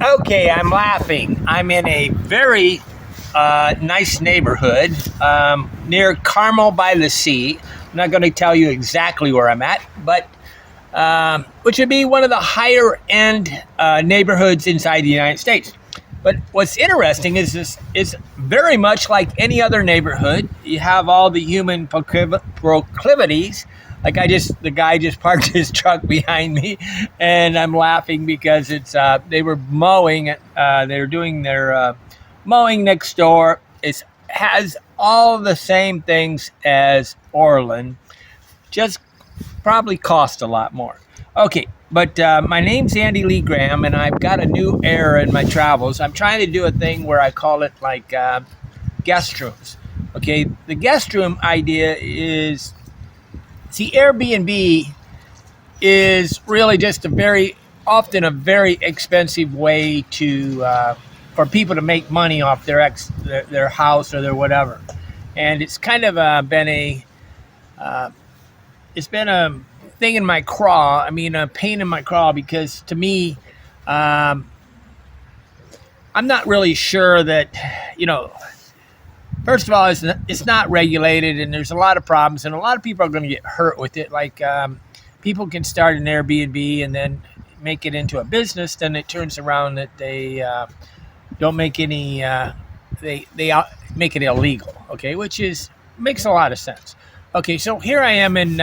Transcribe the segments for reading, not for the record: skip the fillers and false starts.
Okay, I'm laughing. I'm in a very nice neighborhood near Carmel by the sea. I'm not going to tell you exactly where I'm at, but which would be one of the higher end neighborhoods inside the United States. But what's interesting is this is very much like any other neighborhood. You have all the human proclivities. Like the guy just parked his truck behind me, and I'm laughing because they were mowing. They were doing their mowing next door. It has all the same things as Orland, just probably cost a lot more. Okay, but my name's Andy Lee Graham, and I've got a new era in my travels. I'm trying to do a thing where I call it like guest rooms. Okay, the guest room idea is, see, Airbnb is really just often a very expensive way for people to make money off their house or their whatever, and it's kind of it's been a thing in my craw. I mean, a pain in my craw, because to me, I'm not really sure that, first of all, it's not regulated, and there's a lot of problems, and a lot of people are going to get hurt with it. Like people can start an Airbnb and then make it into a business. Then it turns around that they don't make any. They make it illegal. Okay, which makes a lot of sense. Okay, so here I am in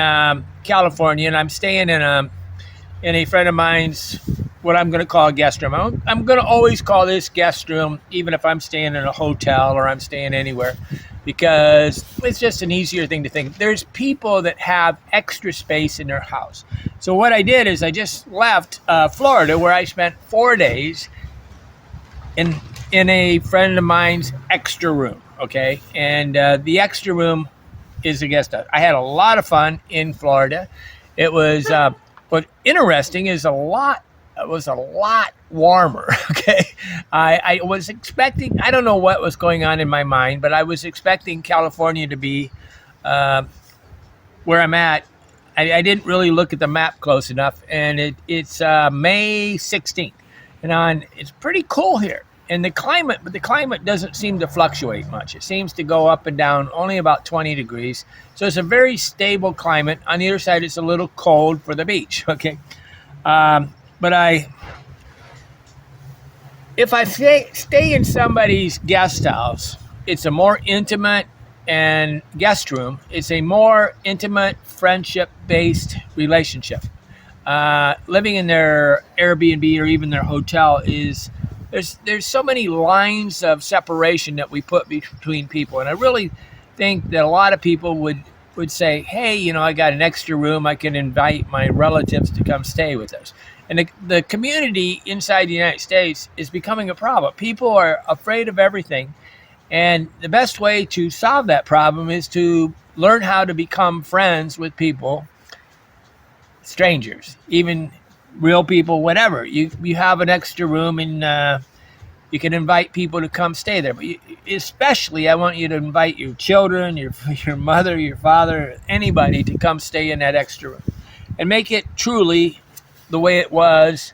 California, and I'm staying in a friend of mine's, what I'm going to call a guest room. I'm going to always call this guest room, even if I'm staying in a hotel or I'm staying anywhere, because it's just an easier thing to think. There's people that have extra space in their house. So what I did is I just left Florida, where I spent 4 days in a friend of mine's extra room. Okay, and the extra room is a guest house. I had a lot of fun in Florida. It was, but interesting is it was a lot warmer. Okay. I was expecting, I don't know what was going on in my mind, but I was expecting California to be where I'm at. I didn't really look at the map close enough, and it's May 16th, and it's pretty cool here. And the climate doesn't seem to fluctuate much. It seems to go up and down only about 20 degrees. So it's a very stable climate. On the other side, it's a little cold for the beach. Okay. But if I stay in somebody's guest house, it's a more intimate and guest room. It's a more intimate, friendship-based relationship. Living in their Airbnb or even their hotel is, there's so many lines of separation that we put between people. And I really think that a lot of people would say, hey, I got an extra room. I can invite my relatives to come stay with us. And the community inside the United States is becoming a problem. People are afraid of everything. And the best way to solve that problem is to learn how to become friends with people, strangers, even real people, whatever. You have an extra room, and you can invite people to come stay there. But especially, I want you to invite your children, your mother, your father, anybody to come stay in that extra room, and make it truly the way it was.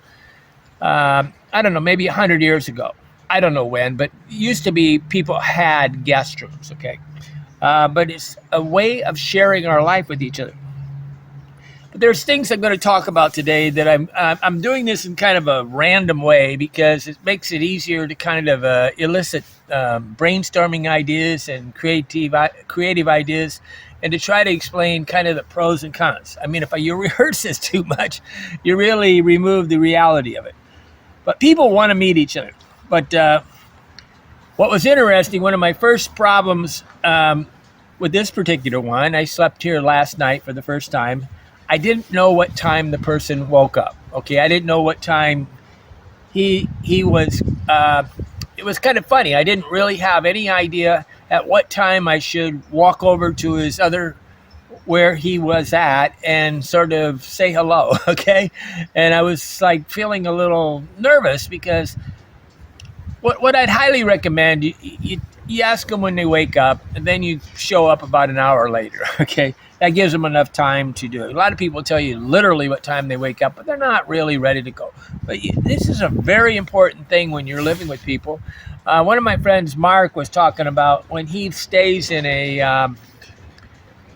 I don't know, maybe 100 years ago. I don't know when, but it used to be people had guest rooms. Okay, but it's a way of sharing our life with each other. There's things I'm going to talk about today that I'm doing this in kind of a random way, because it makes it easier to kind of elicit brainstorming ideas and creative ideas, and to try to explain kind of the pros and cons. I mean, if you rehearse this too much, you really remove the reality of it. But people want to meet each other. But what was interesting, one of my first problems with this particular one, I slept here last night for the first time. I didn't know what time the person woke up. Okay, I didn't know what time he was. It was kind of funny. I didn't really have any idea at what time I should walk over to where he was at, and sort of say hello. Okay, and I was like feeling a little nervous, because what I'd highly recommend, you ask them when they wake up, and then you show up about an hour later. Okay, that gives them enough time to do it. A lot of people tell you literally what time they wake up, but they're not really ready to go. But this is a very important thing when you're living with people. One of my friends, Mark, was talking about when he stays in a.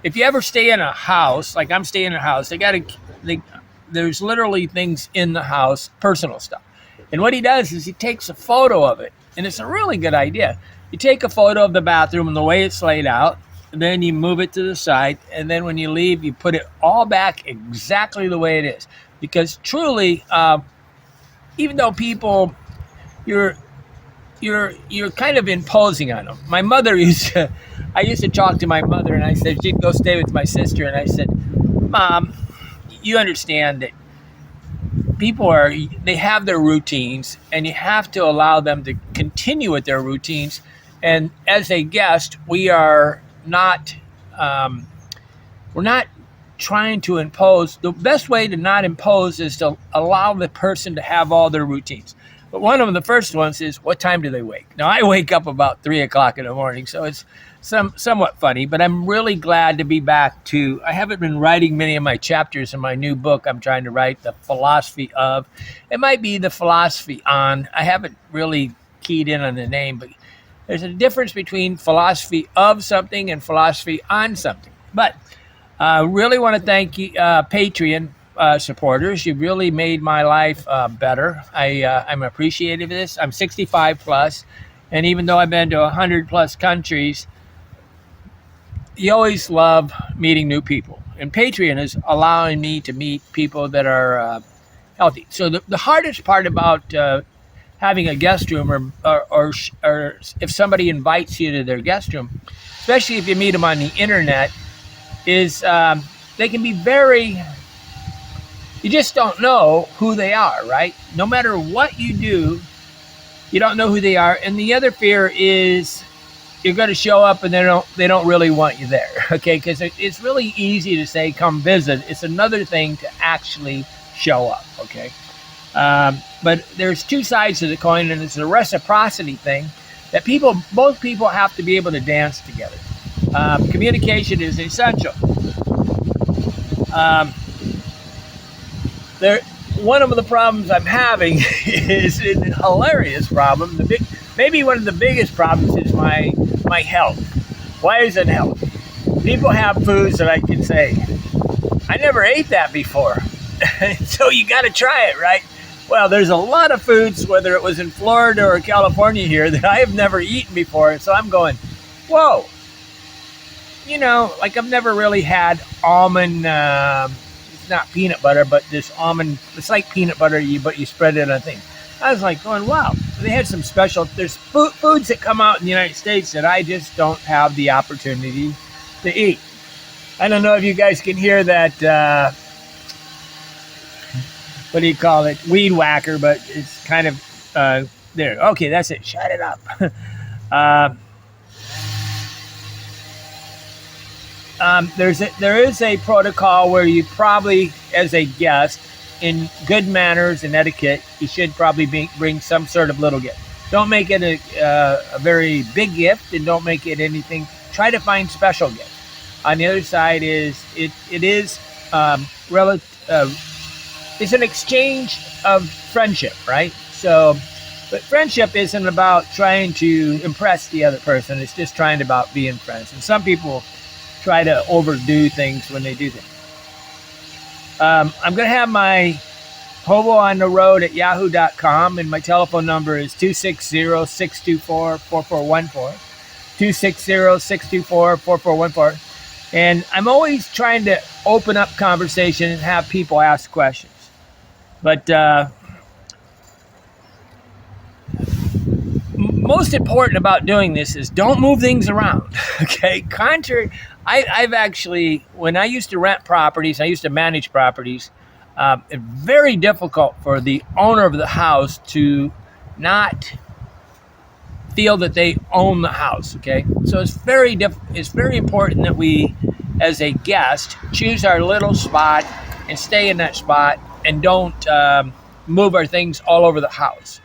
If you ever stay in a house, like I'm staying in a house, there's literally things in the house, personal stuff. And what he does is he takes a photo of it, and it's a really good idea. You take a photo of the bathroom and the way it's laid out, and then you move it to the side, and then when you leave, you put it all back exactly the way it is. Because truly, even though people, you're kind of imposing on them. My mother I used to talk to my mother, and I said she'd go stay with my sister, and I said, Mom, you understand that they have their routines, and you have to allow them to continue with their routines. And as a guest, we're not trying to impose. The best way to not impose is to allow the person to have all their routines. But one of the first ones is, what time do they wake? Now, I wake up about 3 o'clock in the morning, so it's somewhat funny, but I'm really glad to be back I haven't been writing many of my chapters in my new book I'm trying to write, The Philosophy of. It might be The Philosophy On. I haven't really keyed in on the name, but there's a difference between philosophy of something and philosophy on something. But I really want to thank you, Patreon supporters. You really made my life better. I'm appreciative of this. I'm 65 plus, and even though I've been to 100 plus countries, you always love meeting new people. And Patreon is allowing me to meet people that are healthy. So the hardest part about having a guest room, or if somebody invites you to their guest room, especially if you meet them on the internet, is they can be you just don't know who they are, right? No matter what you do, you don't know who they are. And the other fear is you're going to show up and they don't really want you there, okay? Because it's really easy to say, come visit. It's another thing to actually show up, okay? But there's two sides to the coin, and it's a reciprocity thing that both people have to be able to dance together. Communication is essential. One of the problems I'm having is a hilarious problem. Maybe one of the biggest problems is my health. Why is it health? People have foods that I can say, I never ate that before. So you got to try it, right? Well, there's a lot of foods, whether it was in Florida or California here, that I have never eaten before. So I'm going, whoa. Like I've never really had almond, it's not peanut butter, but this almond, it's like peanut butter, but you spread it on a thing. I was like going, wow. They had some there's foods that come out in the United States that I just don't have the opportunity to eat. I don't know if you guys can hear that, what do you call it? Weed whacker, but it's kind of there. Okay, that's it. Shut it up. There is a protocol where you probably, as a guest, in good manners and etiquette, you should probably bring some sort of little gift. Don't make it a very big gift, and don't make it anything. Try to find special gifts. On the other side is it's an exchange of friendship, right? So, but friendship isn't about trying to impress the other person. It's just trying about being friends. And some people try to overdo things when they do things. I'm going to have my hoboontheroad@yahoo.com, and my telephone number is 260-624-4414, 260-624-4414. And I'm always trying to open up conversation and have people ask questions. But most important about doing this is don't move things around, okay? I've actually, when I used to rent properties, I used to manage properties, it's very difficult for the owner of the house to not feel that they own the house, okay? So it's very important that we, as a guest, choose our little spot and stay in that spot and don't move our things all over the house.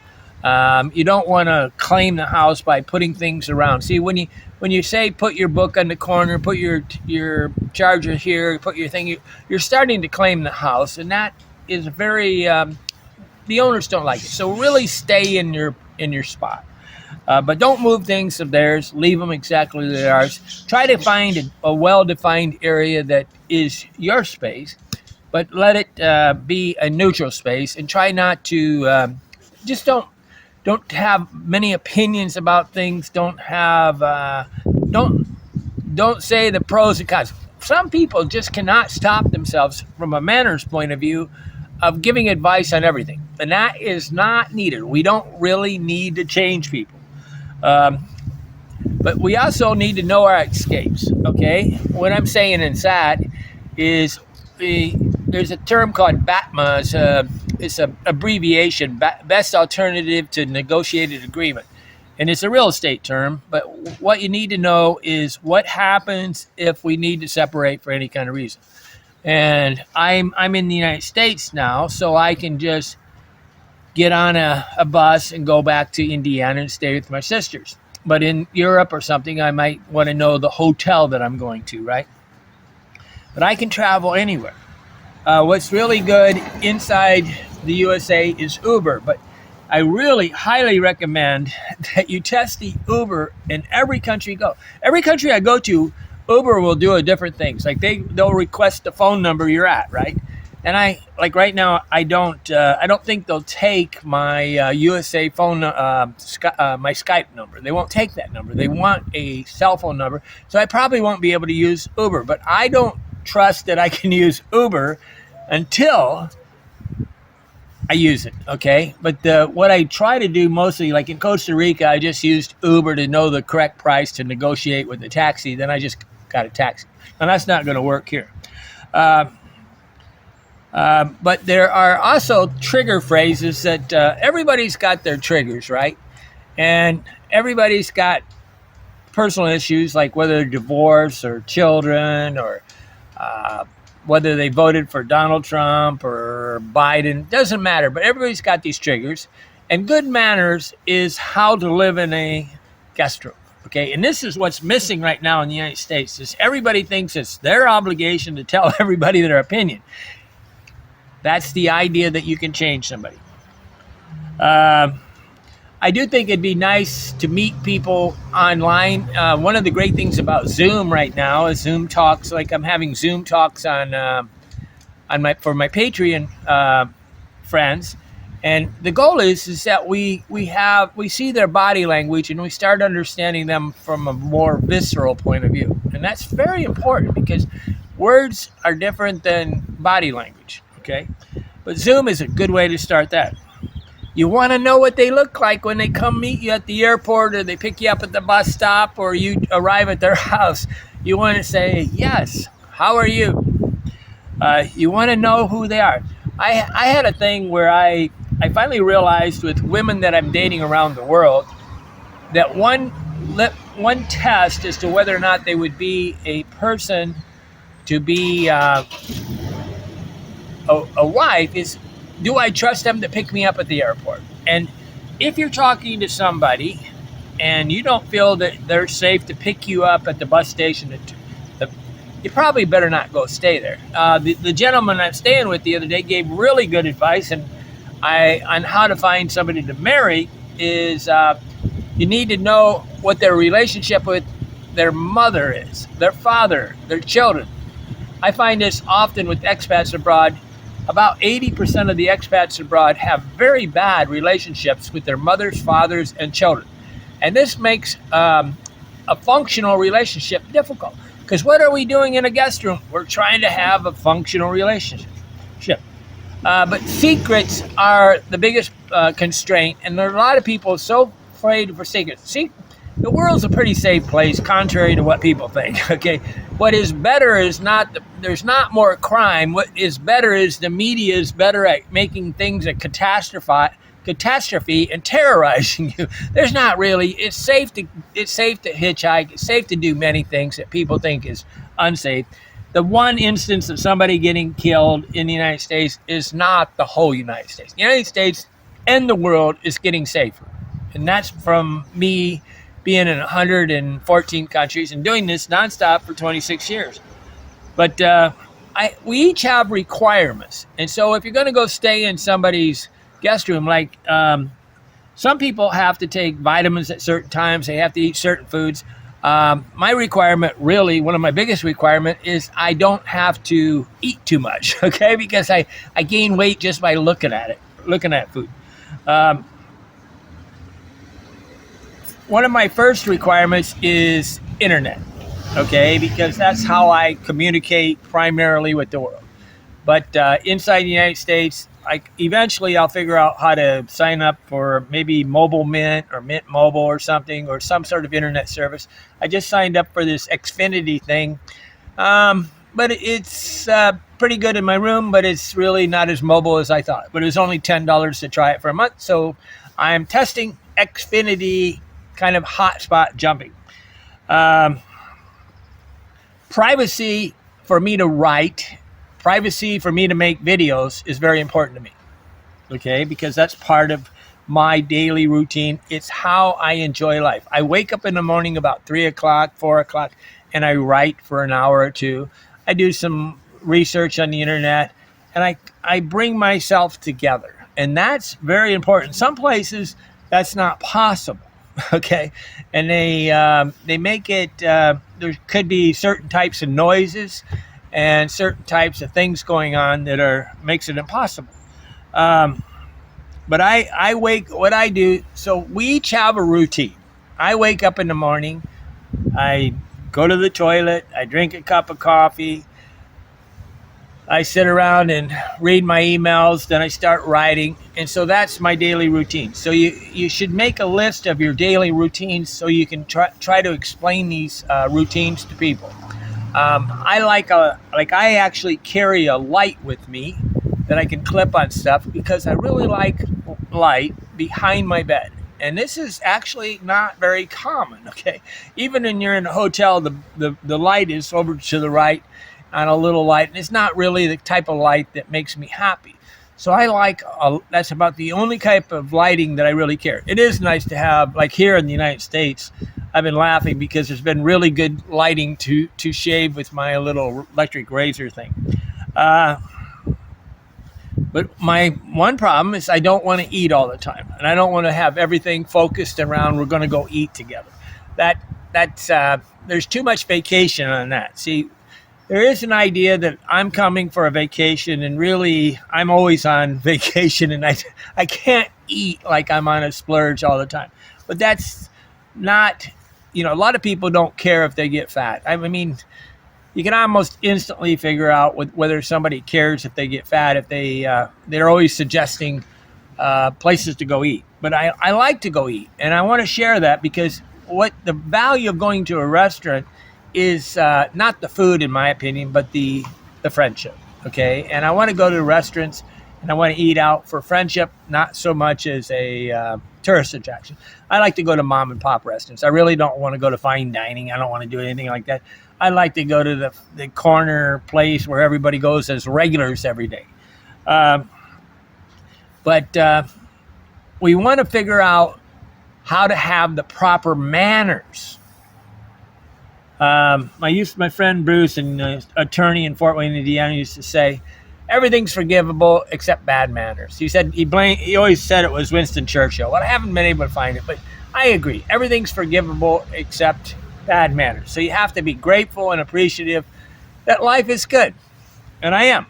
You don't want to claim the house by putting things around. See, when you say put your book on the corner, put your charger here, put your thing, you're starting to claim the house, and that is very the owners don't like it. So really stay in your spot. But don't move things of theirs. Leave them exactly as they are. Try to find a well-defined area that is your space, but let it be a neutral space, and try not to just don't have many opinions about things. Don't say the pros and cons. Some people just cannot stop themselves from a manners point of view of giving advice on everything, and that is not needed. We don't really need to change people. But we also need to know our escapes, okay? What I'm saying in that is there's a term called BATMA. It's an abbreviation, Best Alternative to Negotiated Agreement. And it's a real estate term, but what you need to know is what happens if we need to separate for any kind of reason. And I'm in the United States now, so I can just get on a bus and go back to Indiana and stay with my sisters. But in Europe or something, I might want to know the hotel that I'm going to, right? But I can travel anywhere. What's really good inside the USA is Uber, but I really highly recommend that you test the Uber in every country you go. Every country I go to, Uber will do a different things. Like they'll request the phone number you're at, right? And right now, I don't think they'll take my USA phone, my Skype number. They won't take that number. They want a cell phone number. So I probably won't be able to use Uber. But I don't trust that I can use Uber until I use it, okay? But what I try to do mostly, like in Costa Rica, I just used Uber to know the correct price to negotiate with the taxi. Then I just got a taxi. And that's not going to work here. But there are also trigger phrases that everybody's got their triggers, right? And everybody's got personal issues like whether they're divorced or children or whether they voted for Donald Trump or Biden. Doesn't matter, but everybody's got these triggers. And good manners is how to live in a guest room. Okay, and this is what's missing right now in the United States is everybody thinks it's their obligation to tell everybody their opinion. That's the idea that you can change somebody. I do think it'd be nice to meet people online. One of the great things about Zoom right now is Zoom talks. Like I'm having Zoom talks for my Patreon friends, and the goal is that we see their body language and we start understanding them from a more visceral point of view, and that's very important because words are different than body language. Okay, but Zoom is a good way to start that. You want to know what they look like when they come meet you at the airport or they pick you up at the bus stop or you arrive at their house. You want to say, yes, how are you? You want to know who they are. I had a thing where I finally realized with women that I'm dating around the world that one test as to whether or not they would be a person to be a wife is, do I trust them to pick me up at the airport? And if you're talking to somebody and you don't feel that they're safe to pick you up at the bus station, you probably better not go stay there. The gentleman I'm staying with the other day gave really good advice on how to find somebody to marry is you need to know what their relationship with their mother is, their father, their children. I find this often with expats abroad. About 80% of the expats abroad have very bad relationships with their mothers, fathers, and children. And this makes a functional relationship difficult. Because what are we doing in a guest room? We're trying to have a functional relationship. But secrets are the biggest constraint, and there are a lot of people so afraid for secrets. See, the world's a pretty safe place, contrary to what people think, okay? What is better is there's not more crime. What is better is the media is better at making things a catastrophe and terrorizing you. There's not really, it's safe to hitchhike, it's safe to do many things that people think is unsafe. The one instance of somebody getting killed in the United States is not the whole United States. The United States and the world is getting safer. And that's from me being in 114 countries and doing this nonstop for 26 years. But we each have requirements. And so if you're going to go stay in somebody's guest room, like some people have to take vitamins at certain times, they have to eat certain foods. My requirement, really, one of my biggest requirement is I don't have to eat too much, okay? Because I gain weight just by looking at food. One of my first requirements is internet, okay? Because that's how I communicate primarily with the world. But inside the United States, eventually I'll figure out how to sign up for maybe Mobile Mint or Mint Mobile or something, or some sort of internet service. I just signed up for this Xfinity thing. But it's pretty good in my room, but it's really not as mobile as I thought. But it was only $10 to try it for a month. So I'm testing Xfinity kind of hotspot jumping. Privacy for me to write, privacy for me to make videos is very important to me. Okay, because that's part of my daily routine. It's how I enjoy life. I wake up in the morning about 3 o'clock, 4 o'clock, and I write for an hour or two. I do some research on the internet, and I bring myself together. And that's very important. Some places that's not possible. Okay, and they make it. There could be certain types of noises and certain types of things going on that makes it impossible. But what I do. So we each have a routine. I wake up in the morning. I go to the toilet. I drink a cup of coffee. I sit around and read my emails, then I start writing. And so that's my daily routine. So you should make a list of your daily routines so you can try to explain these routines to people. I actually carry a light with me that I can clip on stuff because I really like light behind my bed. And this is actually not very common, okay? Even when you're in a hotel, the light is over to the right on a little light, and it's not really the type of light that makes me happy. So that's about the only type of lighting that I really care. It is nice to have, like here in the United States, I've been laughing because there's been really good lighting to shave with my little electric razor thing. But my one problem is I don't want to eat all the time, and I don't want to have everything focused around we're going to go eat together. That's there's too much vacation on that. See, there is an idea that I'm coming for a vacation, and really I'm always on vacation, and I can't eat like I'm on a splurge all the time. But that's not, a lot of people don't care if they get fat. I mean, you can almost instantly figure out whether somebody cares if they get fat, if they're always suggesting places to go eat. But I like to go eat, and I want to share that because what the value of going to a restaurant is not the food, in my opinion, but the friendship, okay? And I want to go to restaurants, and I want to eat out for friendship, not so much as a tourist attraction. I like to go to mom and pop restaurants. I really don't want to go to fine dining. I don't want to do anything like that. I like to go to the corner place where everybody goes as regulars every day. But we want to figure out how to have the proper manners. My friend Bruce, an attorney in Fort Wayne, Indiana, used to say, everything's forgivable except bad manners. He said he always said it was Winston Churchill. Well, I haven't been able to find it, but I agree. Everything's forgivable except bad manners. So you have to be grateful and appreciative that life is good, and I am.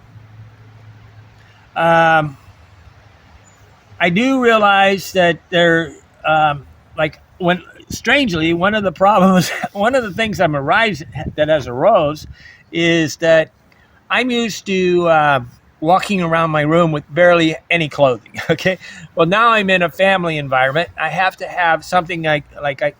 I do realize that strangely, one of the things that has arose is that I'm used to walking around my room with barely any clothing. Okay, well now I'm in a family environment. I have to have something I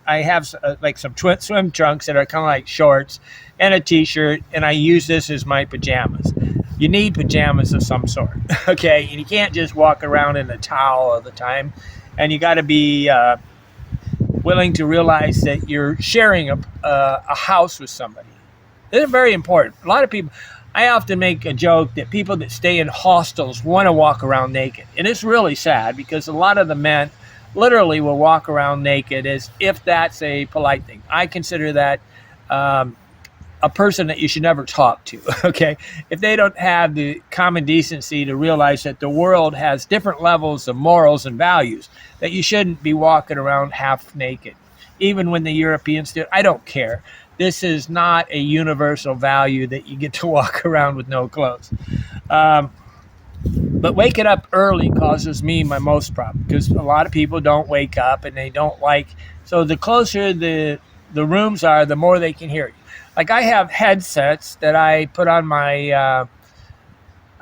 have some swim trunks that are kind of like shorts and a t-shirt, and I use this as my pajamas. You need pajamas of some sort, okay? And you can't just walk around in a towel all the time, and you got to be willing to realize that you're sharing a house with somebody. This is very important. A lot of people, I often make a joke that people that stay in hostels want to walk around naked. And it's really sad because a lot of the men literally will walk around naked as if that's a polite thing. I consider that a person that you should never talk to, okay? If they don't have the common decency to realize that the world has different levels of morals and values, that you shouldn't be walking around half naked. Even when the Europeans do it, I don't care. This is not a universal value that you get to walk around with no clothes. But waking up early causes me my most problem because a lot of people don't wake up and they don't like. So the closer the rooms are, the more they can hear you. Like I have headsets that I put on my.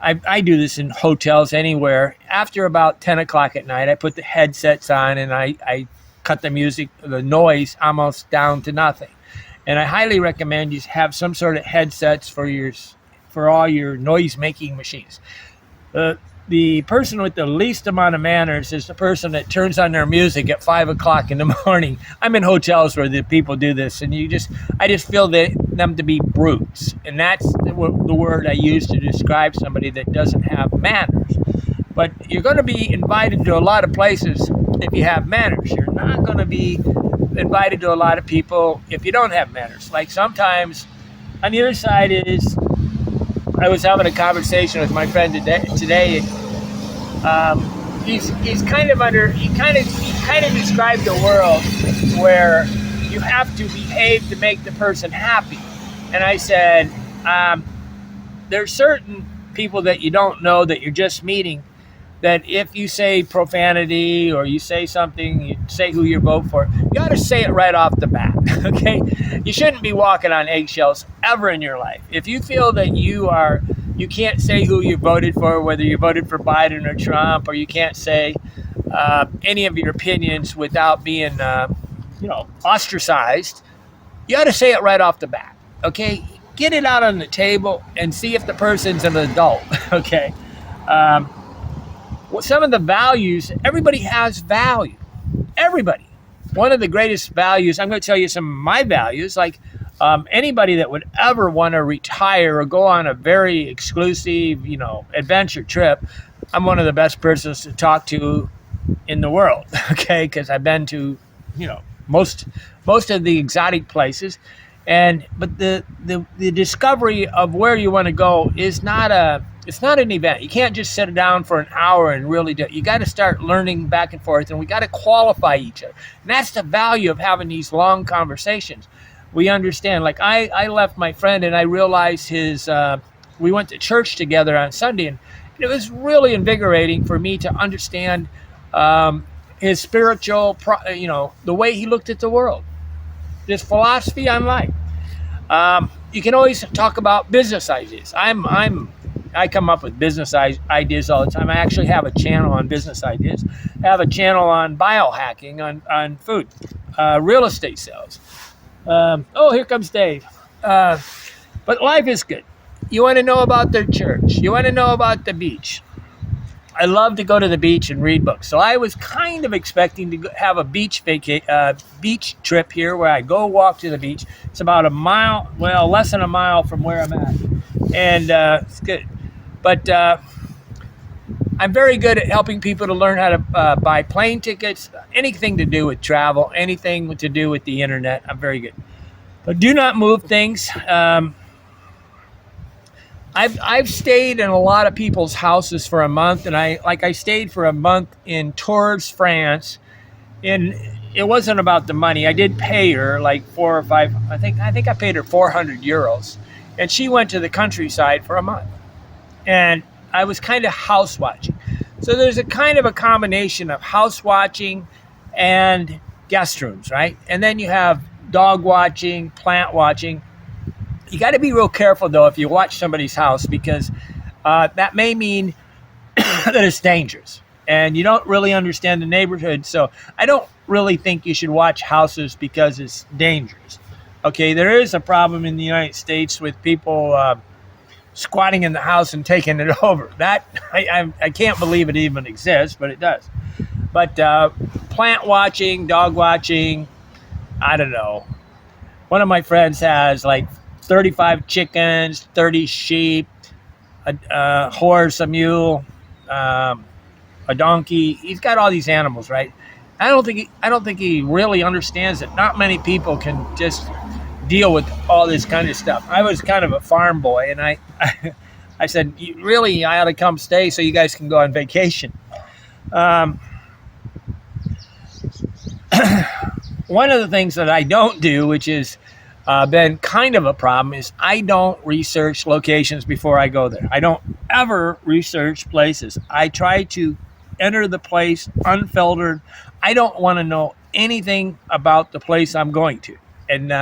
I do this in hotels anywhere. After about 10 o'clock at night, I put the headsets on and I cut the music, the noise almost down to nothing. And I highly recommend you have some sort of headsets for all your noise-making machines. The person with the least amount of manners is the person that turns on their music at 5 o'clock in the morning. I'm in hotels where the people do this, and I just feel them to be brutes. And that's the word I use to describe somebody that doesn't have manners. But you're going to be invited to a lot of places if you have manners. You're not going to be invited to a lot of people if you don't have manners. Like sometimes on the other side is, I was having a conversation with my friend today. He's kind of described a world where you have to behave to make the person happy. And I said, there's certain people that you don't know that you're just meeting, that if you say profanity or you say something, you say who you vote for, you got to say it right off the bat, okay? You shouldn't be walking on eggshells ever in your life. If you feel that you can't say who you voted for, whether you voted for Biden or Trump, or you can't say any of your opinions without being, ostracized, you got to say it right off the bat, okay? Get it out on the table and see if the person's an adult, okay? Some of the values, everybody has value. Everybody. One of the greatest values, I'm going to tell you some of my values, like anybody that would ever want to retire or go on a very exclusive, adventure trip, I'm one of the best persons to talk to in the world, okay? Because I've been to, most of the exotic places. But the discovery of where you want to go is it's not an event. You can't just sit down for an hour and really do it. You got to start learning back and forth, and we got to qualify each other. And that's the value of having these long conversations. We understand. Like I left my friend and I realized we went to church together on Sunday, and it was really invigorating for me to understand his spiritual, the way he looked at the world, his philosophy on life. You can always talk about business ideas. I come up with business ideas all the time. I actually have a channel on business ideas. I have a channel on biohacking, on food, real estate sales. Here comes Dave. But life is good. You want to know about their church. You want to know about the beach. I love to go to the beach and read books. So I was kind of expecting to have a beach trip here where I go walk to the beach. It's about less than a mile from where I'm at. And it's good. But I'm very good at helping people to learn how to buy plane tickets, anything to do with travel, anything to do with the internet. I'm very good. But do not move things. I've stayed in a lot of people's houses for a month, and I stayed for a month in Tours, France, and it wasn't about the money. I did pay her like 4 or 5. I think I paid her 400 euros, and she went to the countryside for a month, and I was kind of house watching. So there's a kind of a combination of house watching and guest rooms, right? And then you have dog watching, plant watching. You got to be real careful, though, if you watch somebody's house, because that may mean that it's dangerous and you don't really understand the neighborhood. So I don't really think you should watch houses because it's dangerous. Okay, there is a problem in the United States with people squatting in the house and taking it over. That I can't believe it even exists, but it does. But plant watching, dog watching, I don't know. One of my friends has like 35 chickens, 30 sheep, a horse, a mule, a donkey. He's got all these animals, right? I don't think he really understands that not many people can just deal with all this kind of stuff. I was kind of a farm boy, and I said, really, I ought to come stay so you guys can go on vacation. One of the things that I don't do, which has been kind of a problem, is I don't research locations before I go there. I don't ever research places. I try to enter the place unfiltered. I don't want to know anything about the place I'm going to. And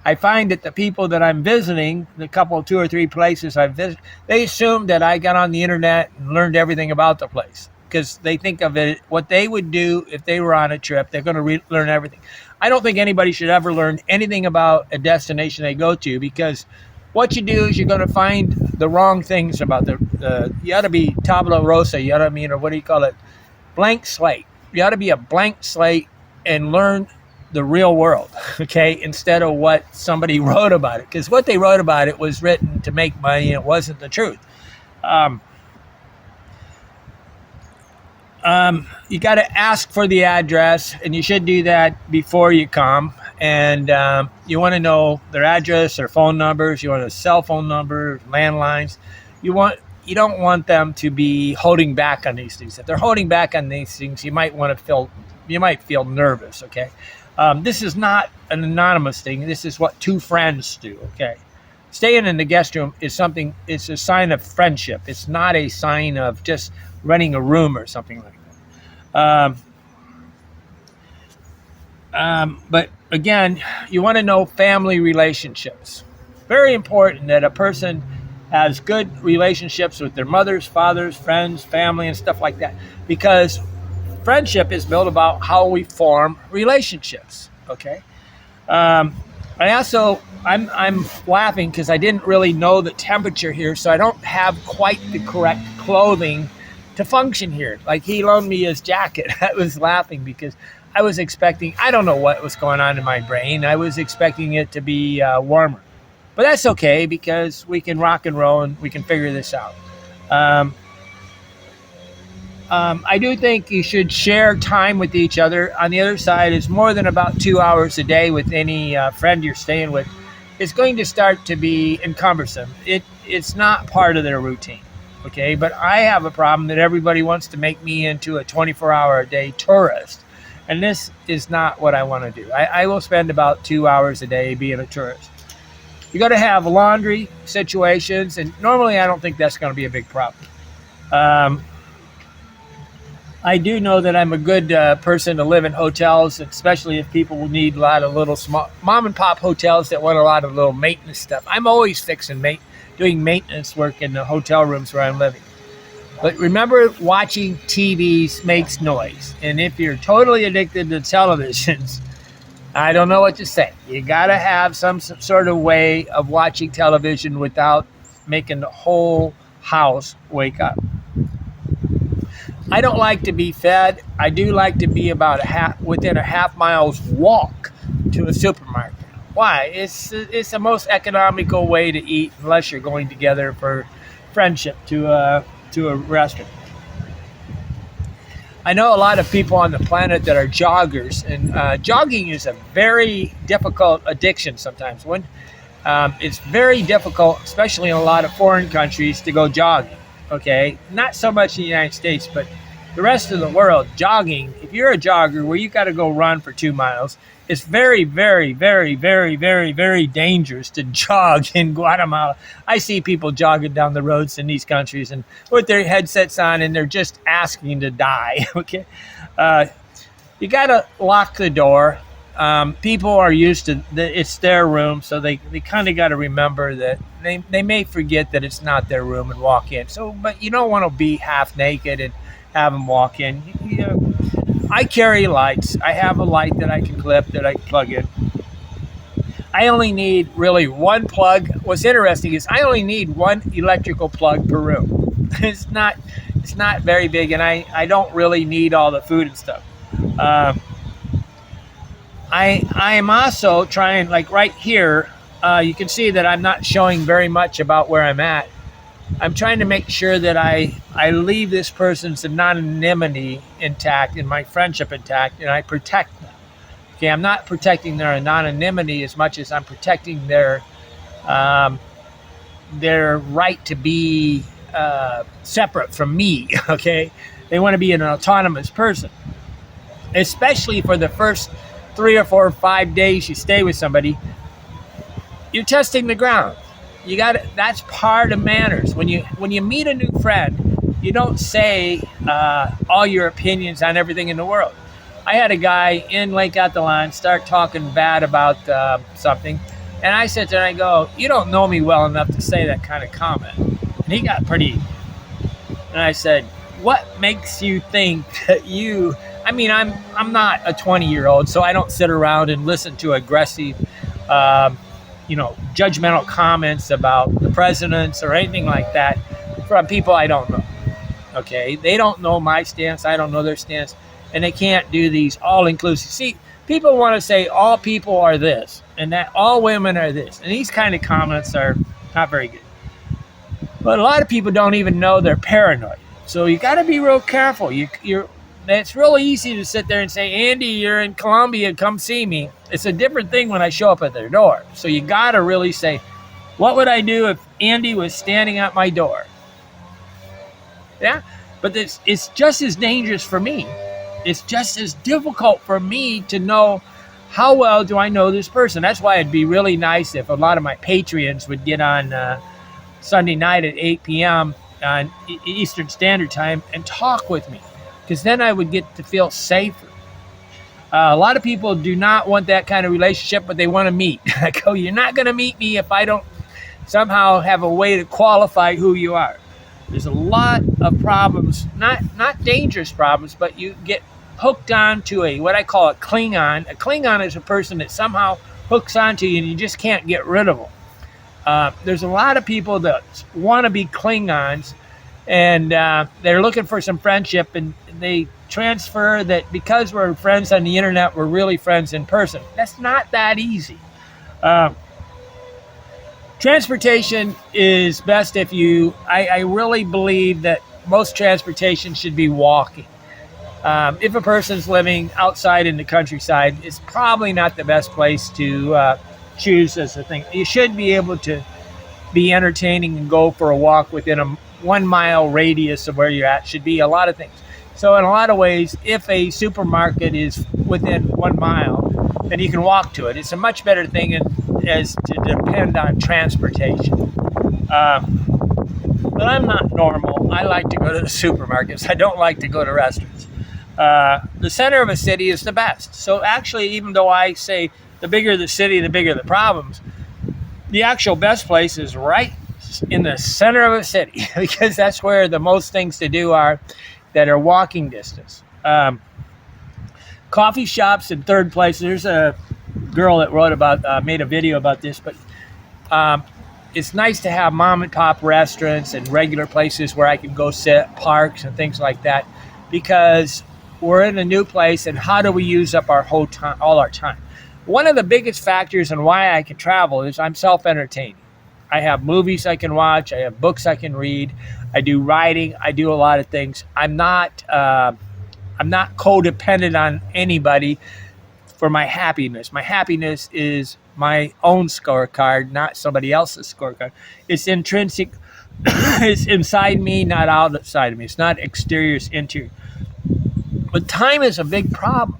I find that the people that I'm visiting, the couple, 2 or 3 places I've visited, they assume that I got on the internet and learned everything about the place, because they think of it, what they would do if they were on a trip. They're going to learn everything. I don't think anybody should ever learn anything about a destination they go to, because what you do is you're going to find the wrong things about you ought to be tabula rasa, you ought to, or what do you call it? Blank slate. You ought to be a blank slate and learn the real world, okay, instead of what somebody wrote about it, because what they wrote about it was written to make money and it wasn't the truth. You got to ask for the address, and you should do that before you come. And you want to know their address, their phone numbers. You want a cell phone number, landlines. You don't want them to be holding back on these things. If they're holding back on these things, you might feel nervous. Okay, this is not an anonymous thing. This is what 2 friends do. Okay, staying in the guest room is something. It's a sign of friendship. It's not a sign of just renting a room or something like that. But again, you want to know family relationships. Very important that a person has good relationships with their mothers, fathers, friends, family, and stuff like that, because friendship is built about how we form relationships. Okay. I'm laughing because I didn't really know the temperature here, so I don't have quite the correct clothing to function here. Like, he loaned me his jacket. I was laughing because I was expecting, I don't know what was going on in my brain. I was expecting it to be warmer. But that's okay, because we can rock and roll and we can figure this out. I do think you should share time with each other. On the other side, is more than about 2 hours a day with any friend you're staying with. It's going to start to be cumbersome. It's not part of their routine. Okay, but I have a problem that everybody wants to make me into a 24-hour-a-day tourist. And this is not what I want to do. I will spend about 2 hours a day being a tourist. You're going to have laundry situations, and normally I don't think that's going to be a big problem. I do know that I'm a good person to live in hotels, especially if people need a lot of little small mom and pop hotels that want a lot of little maintenance stuff. I'm always doing maintenance work in the hotel rooms where I'm living. But remember, watching TVs makes noise. And if you're totally addicted to televisions, I don't know what to say. You got to have some sort of way of watching television without making the whole house wake up. I don't like to be fed. I do like to be about within a half mile's walk to a supermarket. Why? It's the most economical way to eat, unless you're going together for friendship to a restaurant. I know a lot of people on the planet that are joggers, and jogging is a very difficult addiction sometimes. When it's very difficult, especially in a lot of foreign countries, to go jogging. Okay, not so much in the United States, but the rest of the world, jogging. If you're a jogger where you got to go run for 2 miles, it's very, very, very, very, very, very dangerous to jog in Guatemala. I see people jogging down the roads in these countries and with their headsets on, and they're just asking to die. Okay, you got to lock the door. People are used to it's their room, so they kind of got to remember that they may forget that it's not their room and walk in. So, but you don't want to be half naked and have them walk in. I carry lights. I have a light that I can clip, that I can plug in. I only need really one plug. What's interesting is I only need one electrical plug per room. It's not very big, and I don't really need all the food and stuff. I am also trying, like right here, you can see that I'm not showing very much about where I'm at. I'm trying to make sure that I leave this person's anonymity intact and my friendship intact, and I protect them. Okay, I'm not protecting their anonymity as much as I'm protecting their right to be separate from me. Okay, they want to be an autonomous person, especially for the first 3 or 4 or 5 days you stay with somebody. You're testing the ground. You got it. That's part of manners. When you meet a new friend, you don't say all your opinions on everything in the world. I had a guy in Lake Athlon start talking bad about something, and I sit there and I go, "You don't know me well enough to say that kind of comment." And he got pretty. And I said, "What makes you think that you?" I mean, I'm not a 20-year-old, so I don't sit around and listen to aggressive, judgmental comments about the presidents or anything like that from people I don't know. Okay, they don't know my stance. I don't know their stance. And they can't do these all-inclusive. See, people want to say all people are this and that all women are this. And these kind of comments are not very good. But a lot of people don't even know they're paranoid. So you got to be real careful. It's really easy to sit there and say, "Andy, you're in Colombia, come see me." It's a different thing when I show up at their door. So you got to really say, what would I do if Andy was standing at my door? Yeah, but it's just as dangerous for me. It's just as difficult for me to know how well do I know this person. That's why it'd be really nice if a lot of my Patreons would get on Sunday night at 8 p.m. on Eastern Standard Time and talk with me, because then I would get to feel safer. A lot of people do not want that kind of relationship, but they want to meet. I go, "You're not going to meet me if I don't somehow have a way to qualify who you are." There's a lot of problems, not dangerous problems, but you get hooked on to what I call a Klingon. A Klingon is a person that somehow hooks onto you and you just can't get rid of them. There's a lot of people that want to be Klingons, and they're looking for some friendship, and they transfer that because we're friends on the internet, we're really friends in person. That's not that easy. Transportation is best if I really believe that most transportation should be walking. If a person's living outside in the countryside, it's probably not the best place to choose as a thing. You should be able to be entertaining and go for a walk within a 1 mile radius of where you're at. Should be a lot of things. So in a lot of ways, if a supermarket is within 1 mile, then you can walk to it. It's a much better thing as to depend on transportation. But I'm not normal. I like to go to the supermarkets. I don't like to go to restaurants. The center of a city is the best. So actually, even though I say the bigger the city, the bigger the problems, the actual best place is right in the center of a city, because that's where the most things to do are that are walking distance. Coffee shops in third place. There's a girl that made a video about this, but it's nice to have mom and pop restaurants and regular places where I can go sit, parks and things like that, because we're in a new place, and how do we use up all our time? One of the biggest factors in why I can travel is I'm self-entertaining. I have movies I can watch. I have books I can read. I do writing. I do a lot of things. I'm not codependent on anybody for my happiness. My happiness is my own scorecard, not somebody else's scorecard. It's intrinsic. It's inside me, not outside of me. It's not exterior, it's interior. But time is a big problem.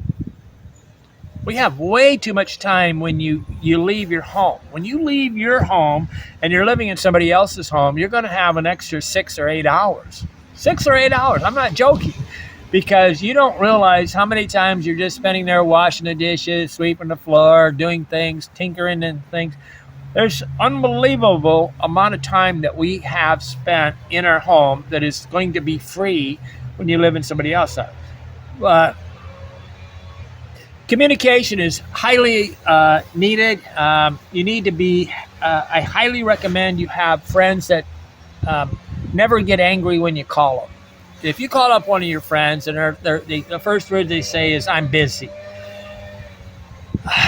We have way too much time when you leave your home. When you leave your home and you're living in somebody else's home, you're going to have an extra 6 or 8 hours. 6 or 8 hours. I'm not joking. Because you don't realize how many times you're just spending there washing the dishes, sweeping the floor, doing things, tinkering in things. There's unbelievable amount of time that we have spent in our home that is going to be free when you live in somebody else's house. Communication is highly needed. You need to be, I highly recommend you have friends that never get angry when you call them. If you call up one of your friends and the first word they say is, "I'm busy,"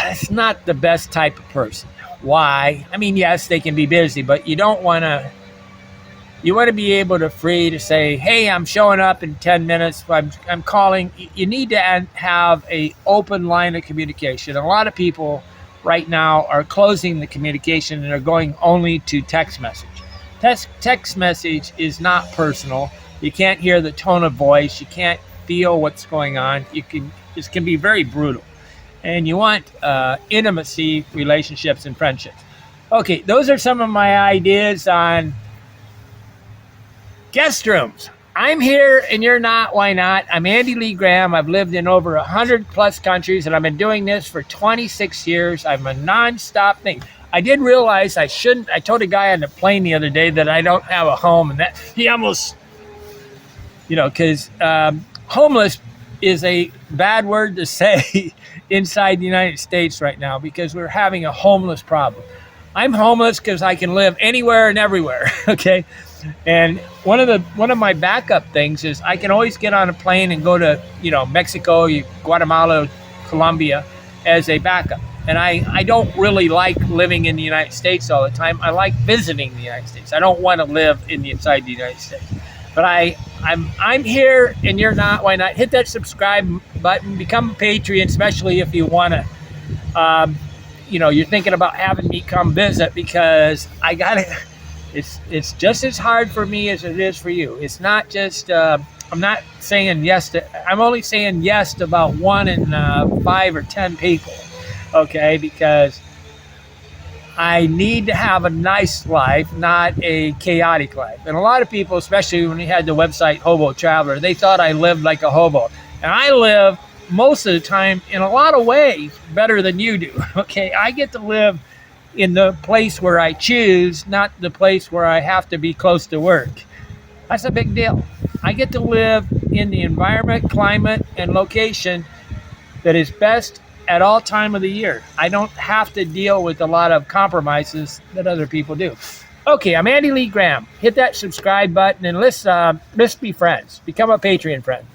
it's not the best type of person. Why? I mean, yes, they can be busy, but you don't want to. You want to be able to free to say, "Hey, I'm showing up in 10 minutes. I'm calling." You need to have a open line of communication. A lot of people right now are closing the communication and are going only to text message. Text message is not personal. You can't hear the tone of voice. You can't feel what's going on. This can be very brutal. And you want intimacy, relationships, and friendships. Okay, those are some of my ideas on guest rooms. I'm here and you're not. Why not? I'm Andy Lee Graham. I've lived in over 100 plus countries and I've been doing this for 26 years. I'm a non-stop thing. I did realize I shouldn't. I told a guy on the plane the other day that I don't have a home, and that he almost, because homeless is a bad word to say inside the United States right now because we're having a homeless problem. I'm homeless because I can live anywhere and everywhere. Okay. And one of my backup things is I can always get on a plane and go to, Mexico, Guatemala, Colombia as a backup. And I don't really like living in the United States all the time. I like visiting the United States. I don't want to live inside the United States. But I'm here and you're not. Why not? Hit that subscribe button. Become a Patreon, especially if you want to. You're thinking about having me come visit because I got it. It's just as hard for me as it is for you. It's not just. I'm not saying yes to. I'm only saying yes to about 1 in 5 or 10 people. Okay, because I need to have a nice life, not a chaotic life. And a lot of people, especially when we had the website Hobo Traveler, they thought I lived like a hobo. And I live most of the time in a lot of ways better than you do. Okay, I get to live in the place where I choose, not the place where I have to be close to work. That's a big deal. I get to live in the environment, climate, and location that is best at all time of the year. I don't have to deal with a lot of compromises that other people do. Okay, I'm Andy Lee Graham. Hit that subscribe button and let's be friends. Become a Patreon friend.